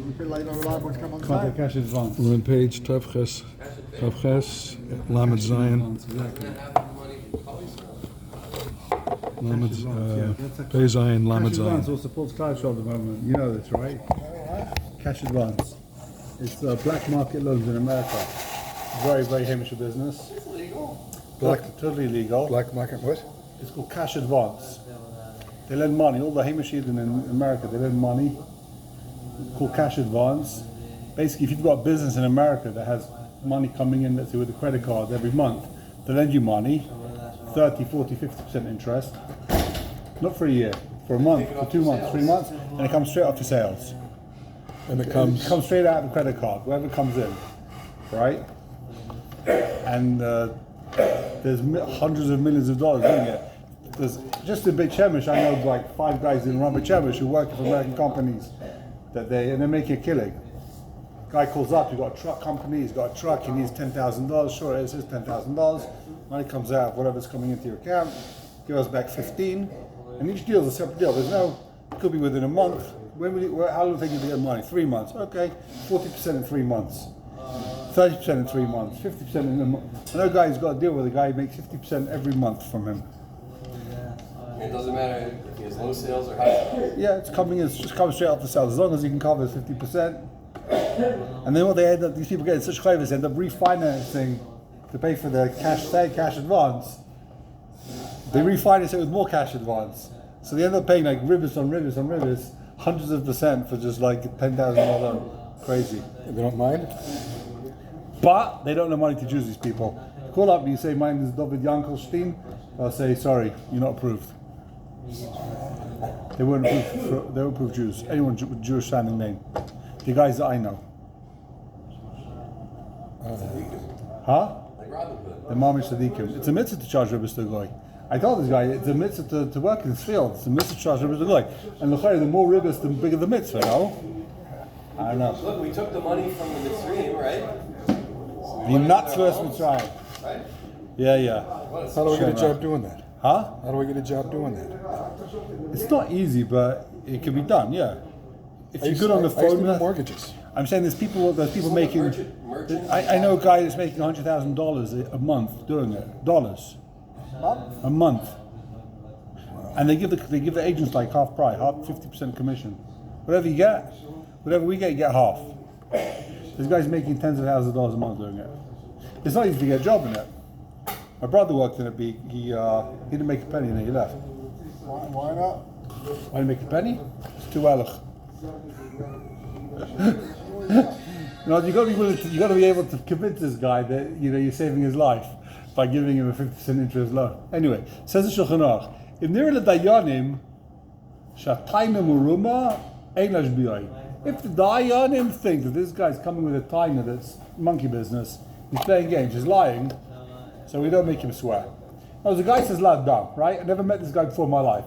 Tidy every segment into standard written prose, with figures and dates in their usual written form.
a bit late on the line, what's come on Contact today? cash advance. We're on page Tavches, Lamed Zion, Exactly. Pei Zion, Lamed Cash advance Zion. all supports Cloud Show at the moment. You know this, right? Cash advance. It's black market loans in America. Very, very hamish of business. It's legal. Totally legal. Black market what? It's called cash advance. They lend money. All the hamish in America, they lend money. Called cash advance. Basically, if you've got a business in America that has money coming in, let's say with a credit card every month, they lend you money, 30, 40, 50% interest. Not for a year, for a month, for 2 months, 3 months, and it comes straight off your sales. And it It comes, comes straight out of the credit card, wherever it comes in, right? And there's hundreds of millions of dollars doing it. There's just in Beit Shemesh, I know like 5 guys in Beit Shemesh who work for American companies that they're making a killing. Guy calls up, he's got a truck company, he's got a truck, he needs $10,000. Sure, it's $10,000. Money comes out, whatever's coming into your account, give us back 15, and each deal is a separate deal. There's no, it could be within a month. How long will it take you to get money? 3 months. Okay, 40% in 3 months, 30% in 3 months, 50% in a month. I know a guy who's got a deal with a guy who makes 50% every month from him. It doesn't matter if he has low sales or high sales. Yeah, it's coming in, it's just coming straight off the sales. As long as he can cover 50%. And then what they end up, these people get such clavers, end up refinancing to pay for the cash advance. They refinance it with more cash advance. So they end up paying like rivers on rivers on rivers, hundreds of percent for just like $10,000 crazy. they don't mind? But they don't have money to choose these people. You call up and you say, my name is David Yankelstein. They'll say, sorry, you're not approved. They won't approve Jews. Anyone with Jewish sounding name. The guys that I know. Huh? Like Robin Hood. The Mamish Sadiqim. It's a mitzvah to charge Rebbe Stogoy. I told this guy it's a mitzvah to work in this field. It's a mitzvah to charge Rebbe Stogoy. And the more Rebbe's, the bigger the mitzvah, no? I don't know. Look, we took the money from the Mitzrayim, right? You're not first Mitzrayim. Right? Yeah. How do we get a job doing that? Huh? How do we get a job doing that? It's not easy, but it can be done, yeah. If I you're used good to- on the I used to phone, do mortgages. I'm saying there's people making. Merchant. I know a guy that's making $100,000 a month doing it. Dollars. A month. And they give the agents like half price, 50% commission. Whatever you get, whatever we get, you get half. This guy's making tens of thousands of dollars a month doing it. It's not easy to get a job in it. My brother worked in it, but he didn't make a penny and then he left. Why not? Why didn't make a penny? It's too ehrlich. You got to be willing to, you got to be able to convince this guy that you're saving his life by giving him a 50% interest loan. Anyway, says the Shulchan Aruch, if the Dayanim think that this guy's coming with a taina that's monkey business, he's playing games, he's lying, so we don't make him swear. Now, the guy says Ladam, right? I never met this guy before in my life.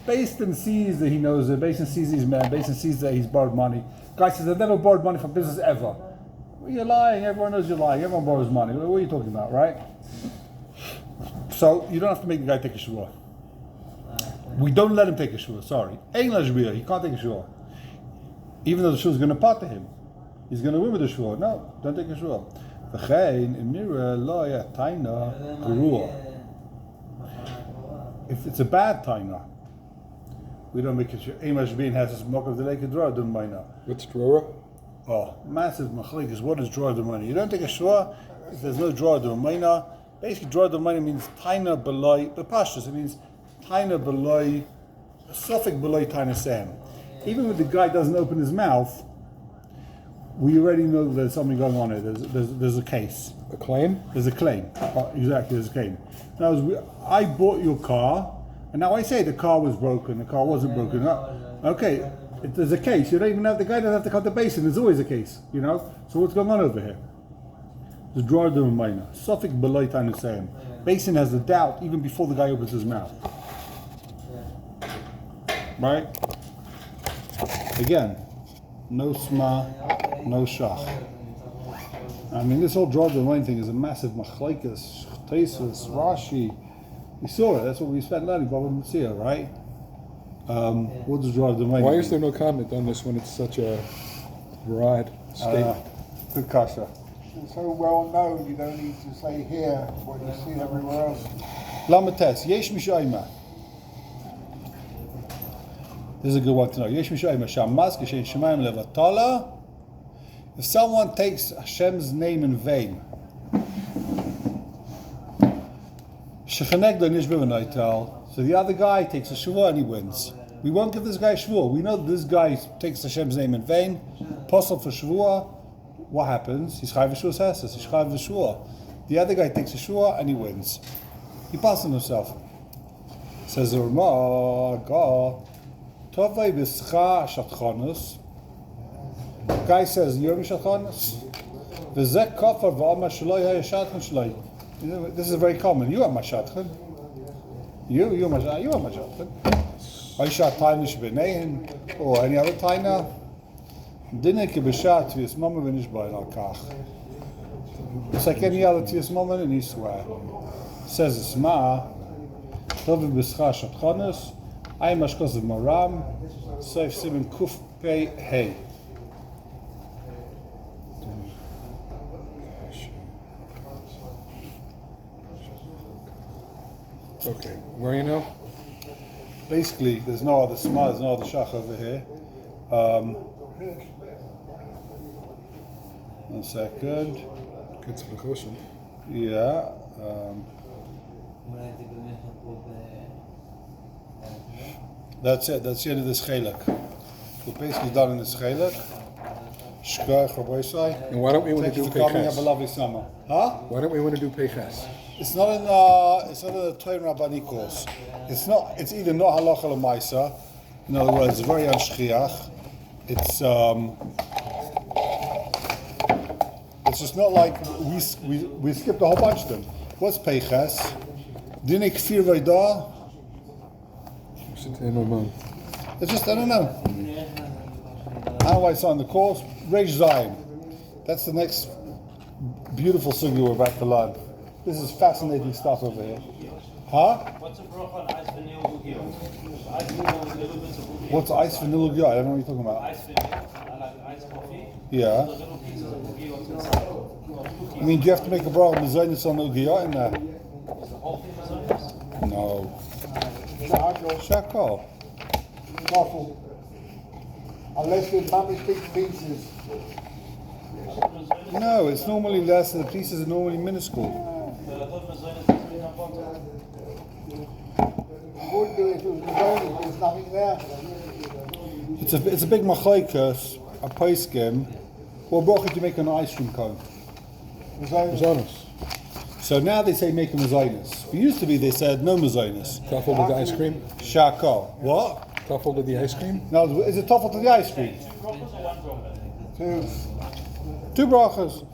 Basin sees that he knows it, Basin sees he's man, Basin sees that he's borrowed money. Guy says, I've never borrowed money from business ever. Well, you're lying, everyone knows you're lying, everyone borrows money. What are you talking about, right? So you don't have to make the guy take a shua. We don't let him take a shua, sorry. He can't take a shua. Even though the shua is going to part to him. He's going to win with the shua. No, don't take a shua. If it's a bad taina, we don't make it sure. Emash Bean has a smoke of the lake of draw, don't mind now. What's Drora? Oh, massive machlikas. What is draw the money? You don't take a shua if there's no draw the money. Basically, draw the money means taina beloy, but pashtus. It means taina beloy, suffix beloy taina sam. Even when the guy doesn't open his mouth, we already know there's something going on here. There's a case. A claim? There's a claim. Exactly, there's a claim. Now, I bought your car, and now I say the car was broken, the car wasn't broken. Okay, there's a case. You don't even have, the guy doesn't have to cut the basin. There's always a case, So what's going on over here? The drawer of the minor. Suffix below time saying. Basin has the doubt even before the guy opens his mouth. Right? Again, no sma, no shach. I mean, this whole draw of the line thing is a massive machlaikas, Tesis, Rashi. We saw it. That's what we spent learning. Baba Metzia, right? What does draw of the line? Why is there no comment on this when it's such a Right. Steak. Good kasha. It's so well known, you don't need to say here what you see everywhere else. Lamates, yesh mishayma. This is a good one to know. Yesh mishayma shamas kishen shemayim levatala. If someone takes Hashem's name in vain, shechanegdo nish b'v'noitel. So the other guy takes a shvuah and he wins. We won't give this guy a shvuah. We know that this guy takes Hashem's name in vain. Apostle for shvuah. What happens? He's chayv v'shvuah says. He's chayv v'shvuah. The other guy takes a shvuah and he wins. He passes himself. Says the Rama, God, tovei b'scha shatchanus. Guy says, "You're mishatchanus." V'zek kafar v'amar shaloi hayashatchan shaloi. This is very common. You are mashatchan. You are mashatchan. Aishat tainish b'neihin or any other taina. Dinner kibishat v'yis mama v'nish b'ayin al kach. It's like any other tiyas mama and he swear. Says the Sma, tovei b'scha shatchanus. Ay mashkos of maram. Seif simin kuf pei hey. Okay. Where are you now? Basically, there's no other Sma, there's no other Shach over here. One second. Get to the question. Yeah. That's it. That's the end of this chelak. We're basically done in this chelak. Shkoyach Rabbi Shai. And why don't we want Thank to you do for coming. Have a Peiches? lovely summer. Huh? Why don't we want to do Peiches? It's not in the Toen Rabani course. It's not. It's either not halacha l'maisa. In other words, it's very unshchiach. It's just not like we skipped a whole bunch of them. What's peiches? Dine kfir vayda. It's just I don't know. How do I sign the course? Reish Zion. That's the next beautiful sugi we're about to learn. This is fascinating stuff over here. Huh? What's a bracha on ice vanilla ugio? Ice vanilla with little bits of ugio. What's ice vanilla guy? I don't know what you're talking about. Ice vanilla, I like ice coffee. Yeah. Those little pieces of ugio inside. I mean, do you have to make a bracha mezainis on ugiyah in there? Is the whole thing mezainis? No. Shakal, Shakal. waffle. Unless there's mummy big pieces. No, it's normally less. The pieces are normally minuscule. But I thought mezainis was really important. You wouldn't do it if it was Mazoni, there's nothing there. It's a big machaikas, a poskim. What bracha do you make on an ice cream cone? Mazonos. So now they say make a mezainis. It used to be they said no mezainis. Truffle to the ice cream? Shakal. What? Truffle to the ice cream? No, is it tougher to the ice cream? Two brachas.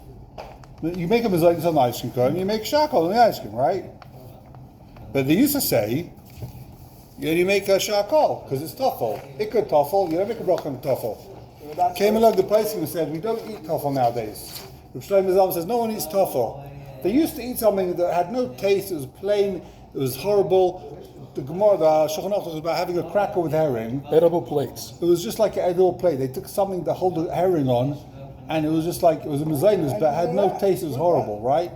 You make a mezainis on the ice cream cone, you make shakal on the ice cream, right? But they used to say, you make a shakal, because it's toffel. Ikka toffel, you don't make a bracha on toffel. Came along the pricing and said, we don't eat toffel nowadays. Rav Shlomo Zalman says, no one eats toffel. They used to eat something that had no taste, it was plain, it was horrible. The Gemara, the Shulchan Aruch was about having a cracker with herring. Edible plates. It was just like an edible plate. They took something to hold the herring on, and it was just like, it was a mezainis, but it had no taste, it was horrible, right?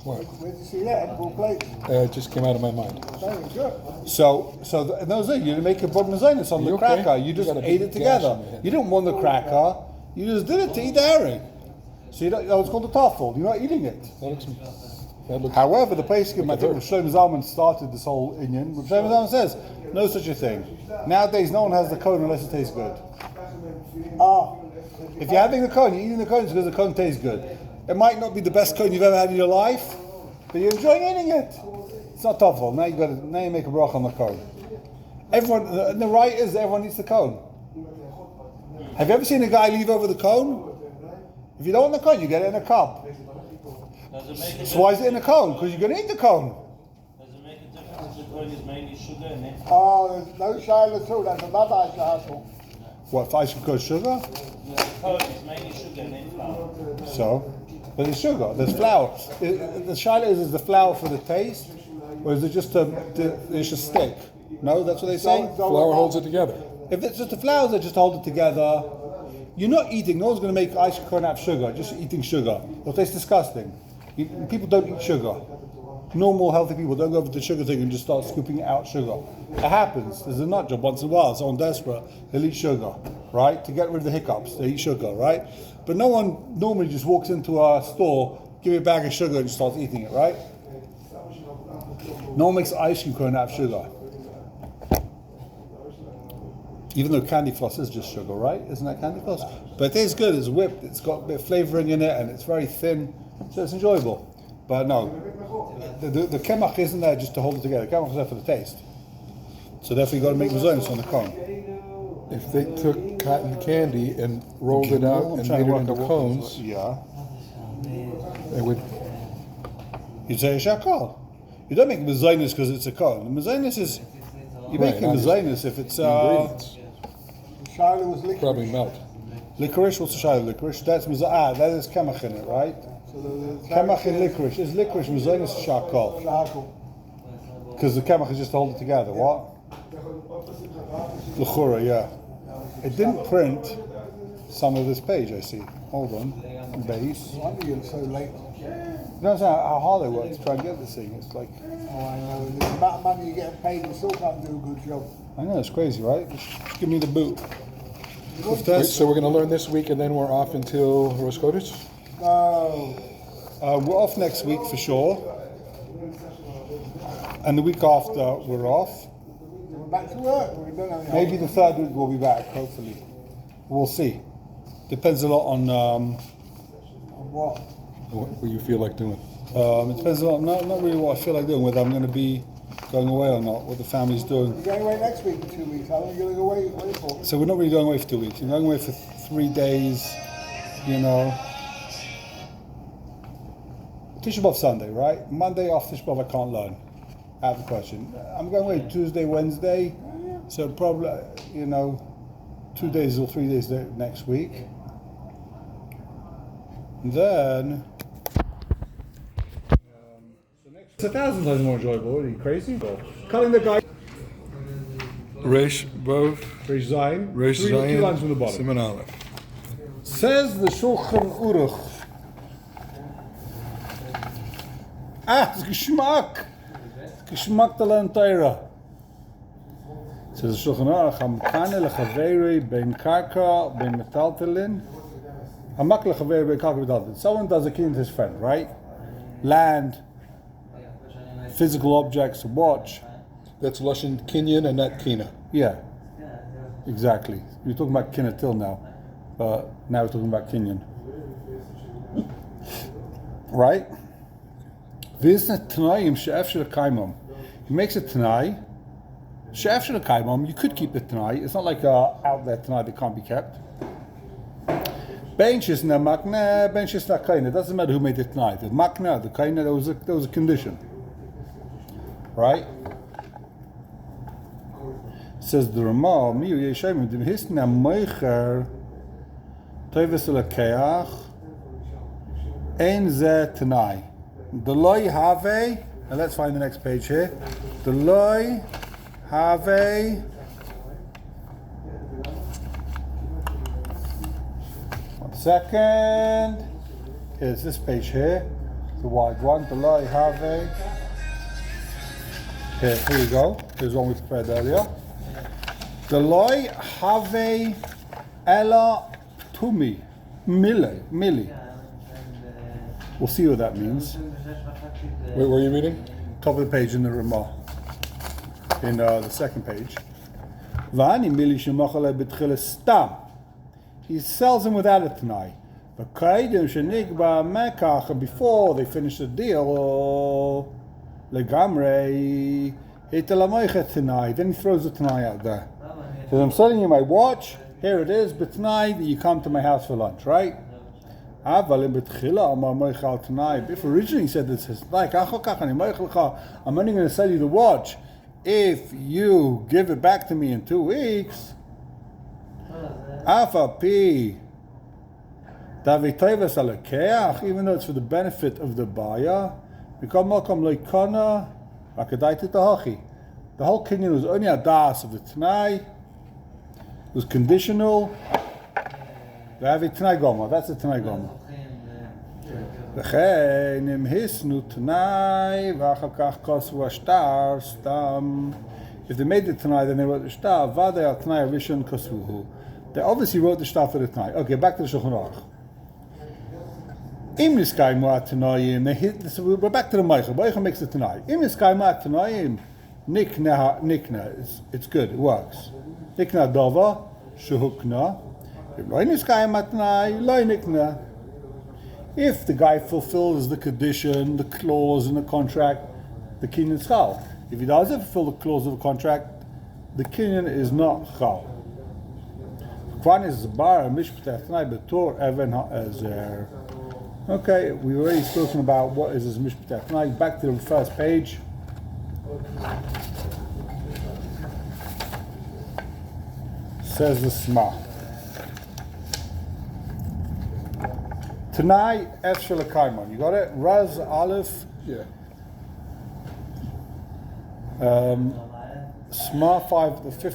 What? Where did you see that? Edible plate. It just came out of my mind. Very good. So and that was it. You didn't make a mezainis on the You okay? cracker. You just You got a ate big it together. gash on your head. You didn't want the cracker. You just did it to eat the herring. So you don't, it's called a toffel. You're not eating it. That looks However, the Pesachim, I Like a think Rav Shlomo Zalman started this whole Inyan. Rav Shlomo Zalman says, no such a thing. Nowadays, no one has the cone unless it tastes good. If you're having the cone, you're eating the cone because the cone tastes good. It might not be the best cone you've ever had in your life, but you're enjoying eating it. It's not toffel. Now you make a bracha on the cone. Everyone, and the right is everyone eats the cone. Have you ever seen a guy leave over the cone? If you don't want the cone, you get it in a cup. Does it make a So why is it in a cone? Because you're going to eat the cone. Does it make a difference if the coin is mainly sugar and then There's no shayla at all. That's another shayla. What, if ice cream goes sugar? the coin is mainly sugar and then flour? So, but there's sugar, there's flour. The shaila is the flour for the taste, or is it just it's just stick? No, that's what they say? flour holds it together. If it's just the flour that just hold it together, You're not eating. No one's going to make ice cream out of sugar. Just eating sugar. It'll taste disgusting. People don't eat sugar. Normal, healthy people don't go over the sugar thing and just start scooping out sugar. It happens. There's a nut job once in a while. Someone desperate, they'll eat sugar, right? To get rid of the hiccups, they eat sugar, right? But no one normally just walks into a store, give me a bag of sugar and starts eating it, right? No one makes ice cream cone out of sugar. Even though candy floss is just sugar, right? Isn't that candy floss? But it tastes good. It's whipped. It's got a bit of flavoring in it, and it's very thin, so it's enjoyable. But no, the kemach isn't there just to hold it together. The kemach is there for the taste. So therefore, you got to make mazonos on the cone. If they took cotton candy and rolled it out and made it into cones, yeah, they would. you'd say a shakal. You don't make mazonos because it's a cone. The mazonos is you make Right, a mazonos if it's ingredients Shiloh was liquid. probably melt. licorice. What's the shiloh licorice? That's that is kemach in it, right? So the Kemach and licorice. Is licorice mazonos shakal? Because the kemach is just to hold it together. What? L'chura, yeah. It didn't print some of this page, I see. Hold on. Base. No wonder you're so late. You know how hard they work to try and get this thing. It's like, Oh, I know. The amount of money you're getting paid, you still can't do a good job. I know, it's crazy, right? Just give me the boot. If Wait, that's, so we're going to learn this week and then we're off until Rosh Chodesh? No. we're off next week for sure. And the week after, we're off. We're back to work. We don't have any Maybe the third week we'll be back, hopefully. We'll see. Depends a lot on, on what? What you feel like doing? it depends a lot, not really what I feel like doing, whether I'm going to be going away or not, what the family's doing. You're going away next week for 2 weeks. How long are you going to go away for? So we're not really going away for 2 weeks. We're going away for 3 days, you know. Tisha B'Av Sunday, right? Monday off Tisha B'Av I can't learn. Out of the question. I'm going away Tuesday, Wednesday. So probably, you know, 2 days or 3 days next week. And then... it's 1,000 times more enjoyable. Are you crazy? Cutting the guy... Reish, Bov, Reish Zayin. Reish Two lines from the Zayin, bottom. Siman Aleph. Says the Shulchan Aruch. It's Geschmack. Geschmack the Torah. Says the Shulchan Aruch, Hamkane lechaveri ben karka ben metaltelin. Hamak lechaveri ben karka ben metaltelin. Someone does a kin to his friend, right? Land, physical objects, a watch. That's Lashon Kinyan and not Kina. Yeah, exactly. We're talking about Kinnatil now, but now we're talking about Kinyan. Right? He makes a Tanai. She'ef shel kaimam, you could keep the Tanai. It's not like out there Tanai that can't be kept. Bench is na makna, bench is na kaina. It doesn't matter who made the Tanai. The makna, the kaina, there was a condition. Right? Says the Ramah, Miu Yeshayim, Dim Hisna Meicher, Tevis Lekeach, Ein Ze Tanai. The Loi Have, and let's find the next page here. The Loi Have, one second. Here's this page here, the wide one. The Loi Have. Here you go. Here's one we prepared earlier. The Loi Have Ella Tumi Milli. We'll see what that means. Where were you reading? Top of the page in the Ramah. In the second page. Vani Milli Shemachale Betchile Stam. He sells them without a Tanai. Before they finish the deal, Legamre, Tanai. Then he throws the Tanai out there. Says, I'm selling you my watch. Here it is, but tonight you come to my house for lunch, right? If originally he said this, like, I'm only going to sell you the watch if you give it back to me in 2 weeks. Even though it's for the benefit of the buyer, the whole kinyan was only a das of the Tanai. It was conditional. V'avi Tanai Goma. That's a Tanai Goma. V'chein im hisnu Tanai v'achar kach kosu ashtar stam. If they made the Tanai, then they wrote the shtar. V'adei al Tanai rishon kosuhu. They obviously wrote the shtar for the Tanai. Okay, back to the Shulchan Aruch. Im niskaymu at Tanaim. We're back to the Meichel. Meichel makes the Tanai. Im niskaymu at Tanaim. Nikna. It's good. It works. Nikna dava shehukna. If the guy fulfills the condition, the clause in the contract, the kinyan is chal. If he doesn't fulfill the clause of the contract, the kinyan is not chal. Okay, we've already spoken about what is his mishpateh tonight. Back to the first page. Says the Sma. Tanai F Shalakaimon. You got it? Raz Aleph. Yeah. Sma 5, the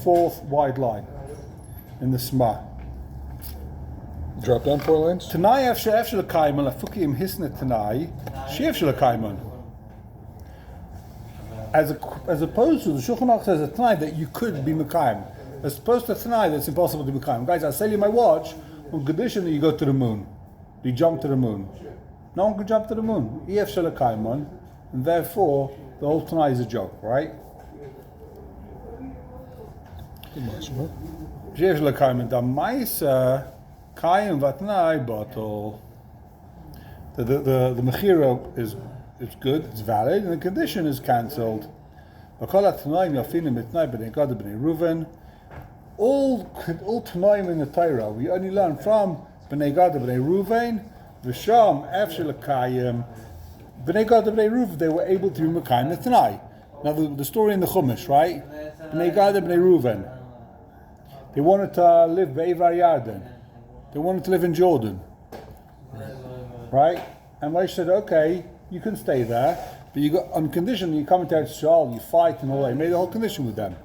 fourth wide line in the Sma. Drop down 4 lines. Tanai F Shalakaimon. Afukim Hisna Tanai. She F Shalakaimon. As opposed to the Shulchan Aruch says a Tanai that you could be Mekayim. As opposed to a Tanai that's impossible to be Mekayim. Guys, I'll sell you my watch on condition that you go to the moon. You jump to the moon. No one can jump to the moon. EF Shalakaimon. And therefore, the whole Tanai is a joke, right? EF Shalakaimon. Da Maisa Kayim Vatnai Bottle. The Mechira is good, it's valid, and the condition is cancelled. All Tanaim in the Torah, we only learn from Bnei Gad Bnei Ruvain, V'sham Efshel Kayim. Bnei Gad Bnei Ruvain, they were able to be Mekayim the Tanai. Now the story in the Chumash, right? Bnei Gad Bnei Ruvain, they wanted to live Be'evar Yarden. They wanted to live in Jordan, right? And Moshe said, okay, you can stay there, but you got on condition that you come into Israel, you fight and all that. He made a whole condition with them.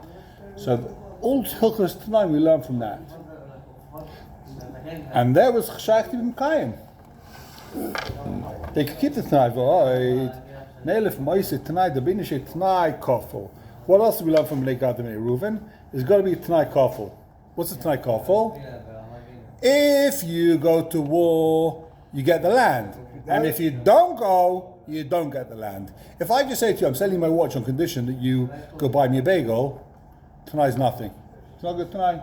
So all Hilchos Tanai we learn from that. And there was Chashayach Tibim Kayim. They could keep the Tanai void. Neilif Moise Tanai Dabinishe Tanai Kofel. What else do we learn from Bnei Gad Bnei Reuven? There's got to be a Tanai Kofel. What's a Tanai Kofel? If you go to war, you get the land. And if you don't go, you don't get the land. If I just say to you, I'm selling my watch on condition that you go buy me a bagel, tonight's nothing. It's not good tonight.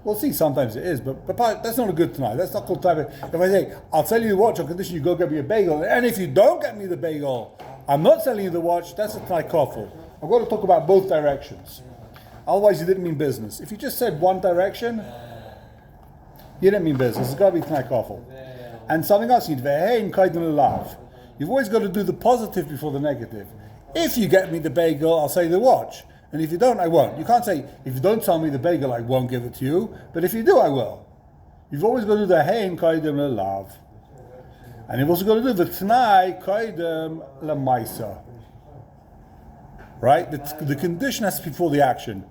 We'll see, sometimes it is, but that's not a good tonight. That's not called type of, if I say, I'll sell you the watch on condition you go get me a bagel, and if you don't get me the bagel, I'm not selling you the watch, that's a tonight kofel. I've got to talk about both directions. Otherwise you didn't mean business. If you just said one direction, you didn't mean business. It's got to be tonight kofel. And something else, you've always got to do the positive before the negative. If you get me the bagel, I'll sell you the watch. And if you don't, I won't. You can't say, if you don't sell me the bagel, I won't give it to you. But if you do, I will. You've always got to do the hein kaidem lelav. And you've also got to do the t'nai kaidem lemaisa. Right? The condition has to be before the action.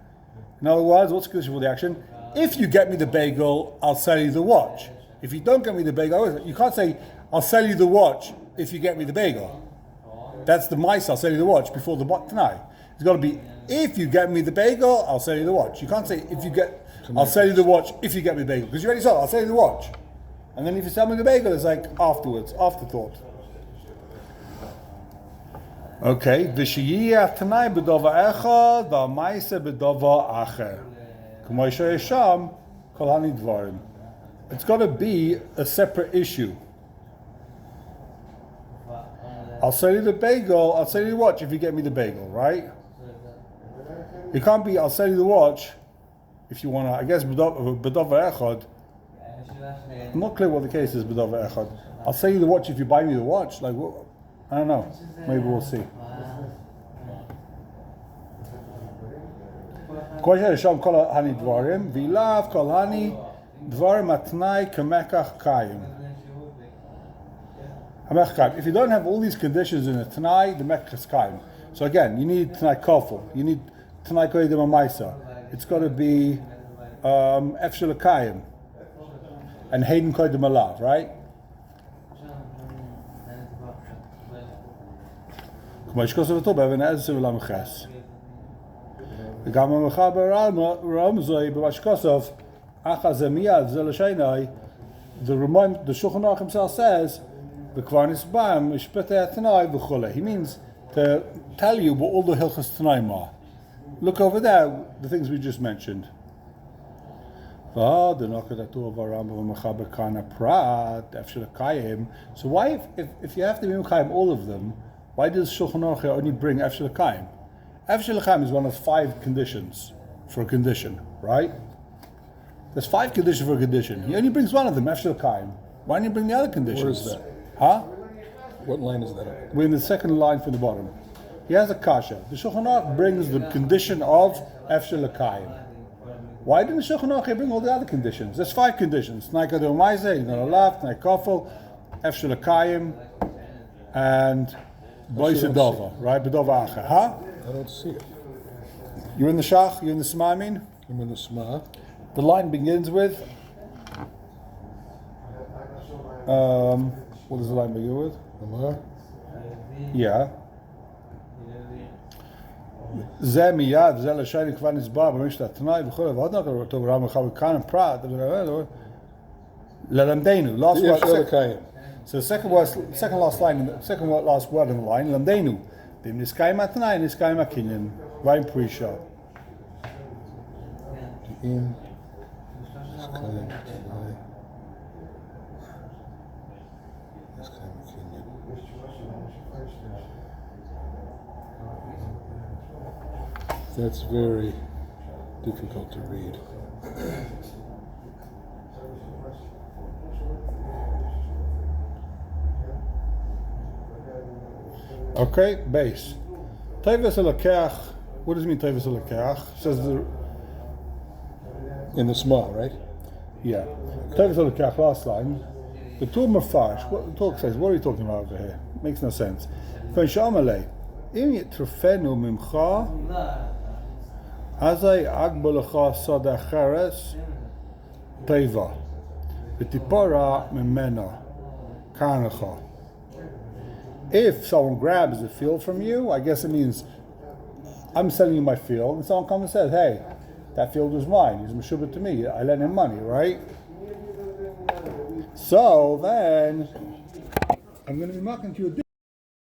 In other words, what's the condition for the action? If you get me the bagel, I'll sell you the watch. If you don't get me the bagel, you can't say, I'll sell you the watch if you get me the bagel. That's the mice, I'll sell you the watch before the t'nai. It's got to be, if you get me the bagel, I'll sell you the watch. You can't say, I'll sell you the watch if you get me the bagel. Because you already said, I'll sell you the watch. And then if you sell me the bagel, it's like afterwards, afterthought. Okay. V'shiyiyah t'nai b'dova echad, v'amaisa b'dova acher. K'mo yisham, kol hani dvarim. It's got to be a separate issue. I'll sell you the bagel, I'll sell you the watch if you get me the bagel, right? It can't be, I'll sell you the watch if you want to, I guess, B'dava Echad. I'm not clear what the case is, B'dava Echad. I'll sell you the watch if you buy me the watch. Like, what? I don't know. Maybe we'll see. Kol hani dvarim, v'ilav kol hani dvarim atnai k'mekach kayim. If you don't have all these conditions in a Tanai, the Mekach is Kaim. So again, you need Tanai Kofel, you need Tanai Koydim Amaisa. It's got to be Efshel Kaim. and Hayden Koydem Alav, right? כמו שכוסף אותו באבן העשר ולמחס. וגם המחבר רמזוי במשכוסף, אחא זה מיד, זה לשייני, the Shulchan Aruch himself says, וכבר נסבר, משפטי התנאי וכו'. He means to tell you what all the Hilchos Tanaim are. Look over there, the things we just mentioned. So why, if you have to be Mekayim all of them, why does Shulchan Aruch only bring Efshel L'Kayim? Efshel L'Kayim is one of 5 conditions for a condition, right? There's 5 conditions for a condition. He only brings one of them, Efshel L'Kayim. Why don't you bring the other conditions? Where is that? Huh? What line is that on? We're in the second line from the bottom. He has a kasha. The Shulchan Aruch brings the condition of Efshel L'Kayim. Why didn't the Shulchan Aruch bring all the other conditions? There's 5 conditions. Tnai Kadol Maizeh, you're not allowed, Tnai Kofel, Efshel L'Kayim, and Boise Dova, right? Bedova Acha. Huh? I don't see it. You're in the Shach, you're in the Sma, I mean? I'm in the Sma. The line begins with, what does the line begin with? Amar. Yeah. זה מיד, זה לשייני כבר נסבר במשת התנאי וכו' ועוד נקרא אותו ברם אחד וכאן פרט ללמדנו. So the second last line, second last word in the line, למדנו. ואם נסקיים התנאי, נסקיים הקניין. Right pre-show. That's very difficult to read. Okay, base. Teves Elokech, what does it mean Teves Elokech? Says in the Sma, right? Yeah. Teves Elokech, last line. The Toen Rabani, what the talk says, what are you talking about over here? Makes no sense. Fenshamalei, im yitrofenu mimcha, azay agbolacha sada cheres, teva, v'tipora mimena, kanacha. If someone grabs a field from you, I guess it means I'm selling you my field, and someone comes and says, hey, that field was mine, he's meshubah to me, I lent him money, right? So then, I'm going to be marking to you a